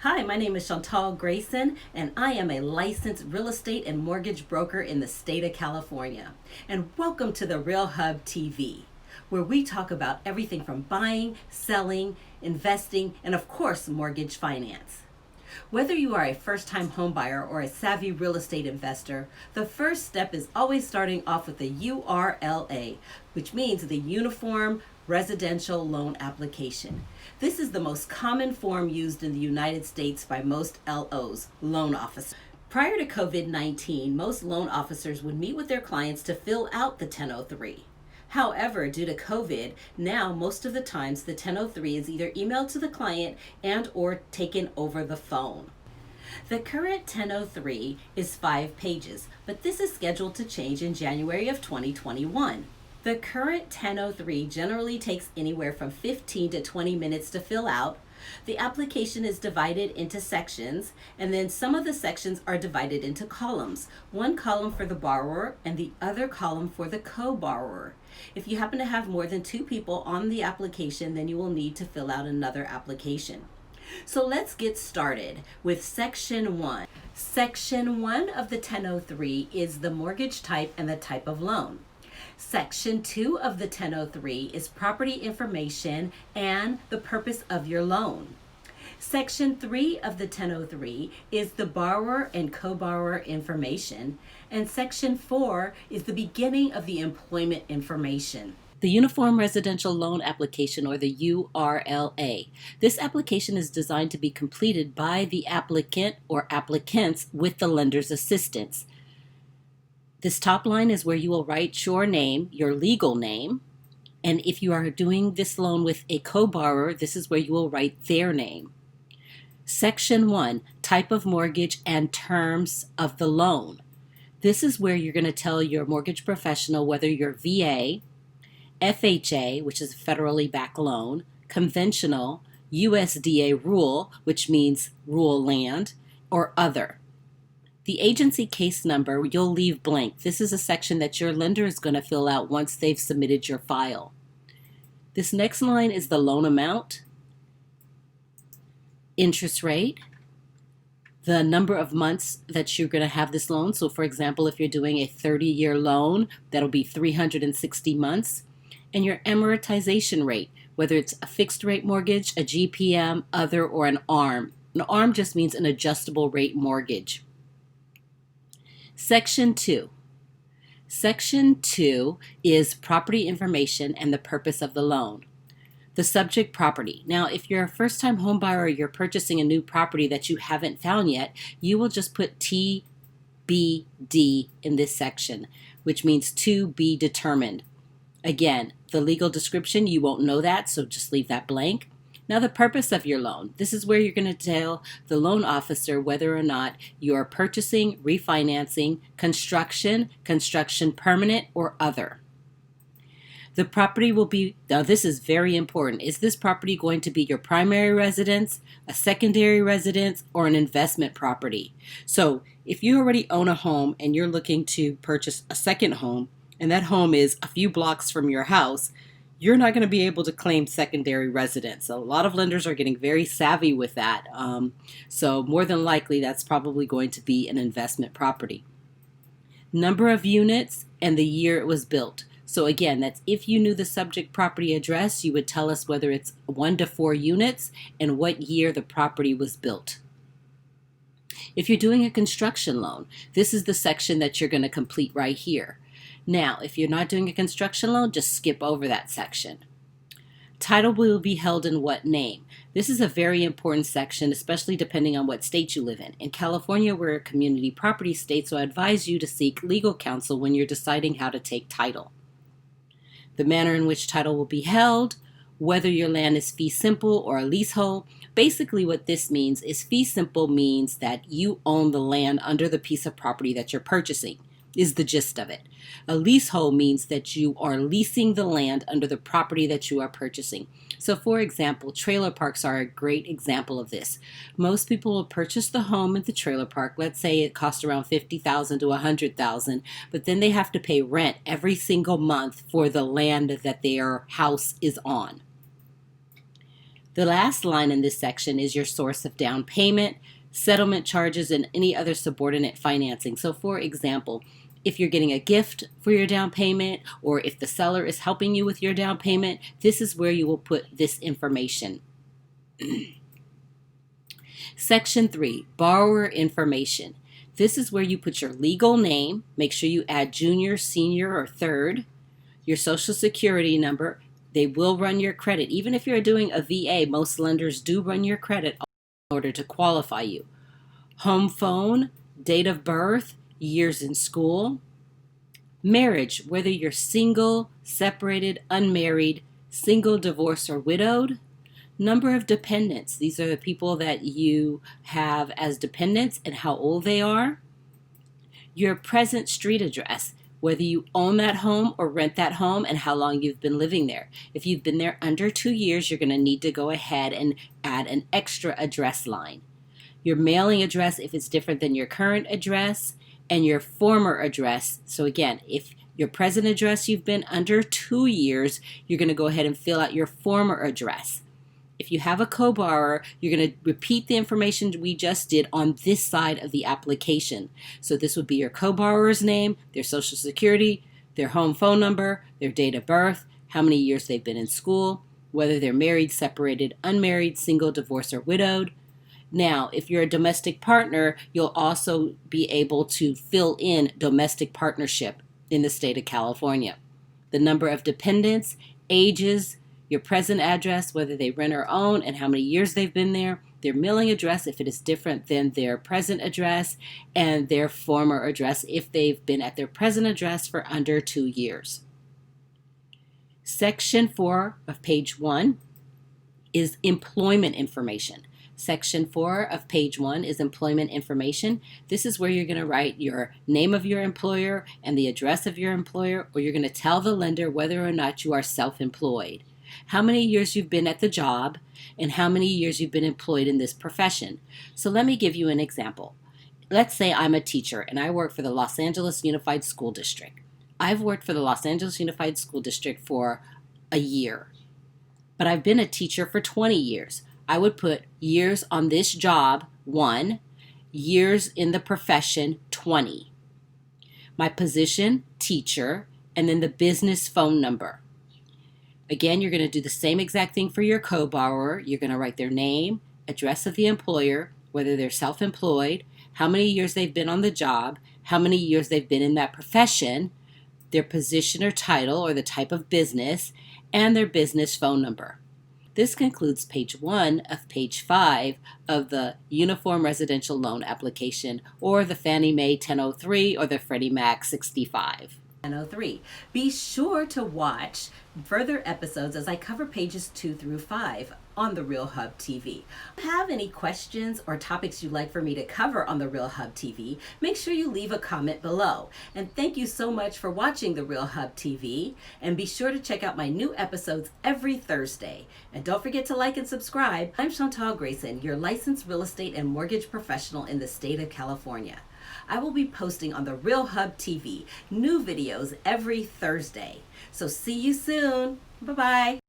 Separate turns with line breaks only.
Hi, my name is Chantal Grayson, and I am a licensed real estate and mortgage broker in the state of California. And welcome to the Real Hub TV, where we talk about everything from buying, selling, investing, and of course, mortgage finance. Whether you are a first time homebuyer or a savvy real estate investor, the first step is always starting off with the URLA, which means the Uniform Residential Loan Application. This is the most common form used in the United States by most LOs, loan officers. Prior to COVID 19, most loan officers would meet with their clients to fill out the 1003. However, due to COVID, now most of the times the 1003 is either emailed to the client and or taken over the phone. The current 1003 is 5 pages, but this is scheduled to change in January of 2021. The current 1003 generally takes anywhere from 15 to 20 minutes to fill out. The application is divided into sections, and then some of the sections are divided into columns. One column for the borrower and the other column for the co-borrower. If you happen to have more than 2 people on the application, then you will need to fill out another application. So let's get started with Section 1. Section 1 of the 1003 is the mortgage type and the type of loan. Section 2 of the 1003 is property information and the purpose of your loan. Section 3 of the 1003 is the borrower and co-borrower information, and Section 4 is the beginning of the employment information. The Uniform Residential Loan Application, or the URLA. This application is designed to be completed by the applicant or applicants with the lender's assistance. This top line is where you will write your name, your legal name, and if you are doing this loan with a co-borrower, this is where you will write their name. Section 1, type of mortgage and terms of the loan. This is where you're going to tell your mortgage professional whether you're VA, FHA, which is a federally backed loan, conventional, USDA rural, which means rural land, or other. The agency case number, you'll leave blank. This is a section that your lender is going to fill out once they've submitted your file. This next line is the loan amount, interest rate, the number of months that you're going to have this loan. So for example, if you're doing a 30-year loan, that'll be 360 months. And your amortization rate, whether it's a fixed rate mortgage, a GPM, other, or an ARM. An ARM just means an adjustable rate mortgage. Section 2. Section 2 is property information and the purpose of the loan. The subject property. Now, if you're a first-time home buyer or you're purchasing a new property that you haven't found yet, you will just put TBD in this section, which means to be determined. Again, the legal description, you won't know that, so just leave that blank. Now, the purpose of your loan. This is where you're going to tell the loan officer whether or not you're purchasing, refinancing, construction permanent, or other. The property will be, now this is very important, is this property going to be your primary residence, a secondary residence, or an investment property? So if you already own a home and you're looking to purchase a second home, and that home is a few blocks from your house, you're not going to be able to claim secondary residence. A lot of lenders are getting very savvy with that. So more than likely, that's probably going to be an investment property. Number of units and the year it was built. So again, that's if you knew the subject property address, you would tell us whether it's 1 to 4 units and what year the property was built. If you're doing a construction loan, this is the section that you're going to complete right here. Now, if you're not doing a construction loan, just skip over that section. Title will be held in what name? This is a very important section, especially depending on what state you live in. In California, we're a community property state, so I advise you to seek legal counsel when you're deciding how to take title. The manner in which title will be held, whether your land is fee simple or a leasehold. Basically what this means is fee simple means that you own the land under the piece of property that you're purchasing, is the gist of it. A leasehold means that you are leasing the land under the property that you are purchasing. So for example, trailer parks are a great example of this. Most people will purchase the home at the trailer park. Let's say it costs around $50,000 to $100,000, but then they have to pay rent every single month for the land that their house is on. The last line in this section is your source of down payment, settlement charges, and any other subordinate financing. So for example, if you're getting a gift for your down payment, or if the seller is helping you with your down payment, this is where you will put this information. Section 3, borrower information. This is where you put your legal name, make sure you add junior, senior, or third, your social security number. They will run your credit. Even if you're doing a VA, most lenders do run your credit in order to qualify you. Home phone, date of birth, years in school. Marriage, whether you're single, separated, unmarried, single, divorced, or widowed. Number of dependents. These are the people that you have as dependents and how old they are. Your present street address, whether you own that home or rent that home and how long you've been living there. If you've been there under 2 years, you're going to need to go ahead and add an extra address line. Your mailing address, if it's different than your current address, and your former address. So again, if your present address you've been under 2 years, you're going to go ahead and fill out your former address. If you have a co-borrower, you're going to repeat the information we just did on this side of the application. So this would be your co-borrower's name, their social security, their home phone number, their date of birth, how many years they've been in school, whether they're married, separated, unmarried, single, divorced, or widowed. Now, if you're a domestic partner, you'll also be able to fill in domestic partnership in the state of California. The number of dependents, ages, your present address, whether they rent or own, and how many years they've been there, their mailing address if it is different than their present address, and their former address if they've been at their present address for under 2 years. Section 4 of page 1 is employment information. Section 4 of page 1 is employment information. This is where you're going to write your name of your employer and the address of your employer, or you're going to tell the lender whether or not you are self-employed, how many years you've been at the job, and how many years you've been employed in this profession. So let me give you an example. Let's say I'm a teacher and I work for the Los Angeles Unified School District. I've worked for the Los Angeles Unified School District for a year, but I've been a teacher for 20 years. I would put years on this job, 1, years in the profession, 20. My position, teacher, and then the business phone number. Again, you're going to do the same exact thing for your co-borrower. You're going to write their name, address of the employer, whether they're self-employed, how many years they've been on the job, how many years they've been in that profession, their position or title or the type of business, and their business phone number. This concludes page 1 of page 5 of the Uniform Residential Loan Application, or the Fannie Mae 1003 or the Freddie Mac 65. 1003. Be sure to watch further episodes as I cover pages 2 through 5 on the Real Hub TV. If you have any questions or topics you'd like for me to cover on the Real Hub TV, make sure you leave a comment below. And thank you so much for watching the Real Hub TV. And be sure to check out my new episodes every Thursday. And don't forget to like and subscribe. I'm Chantal Grayson, your licensed real estate and mortgage professional in the state of California. I will be posting on the Real Hub TV new videos every Thursday. So see you soon. Bye-bye.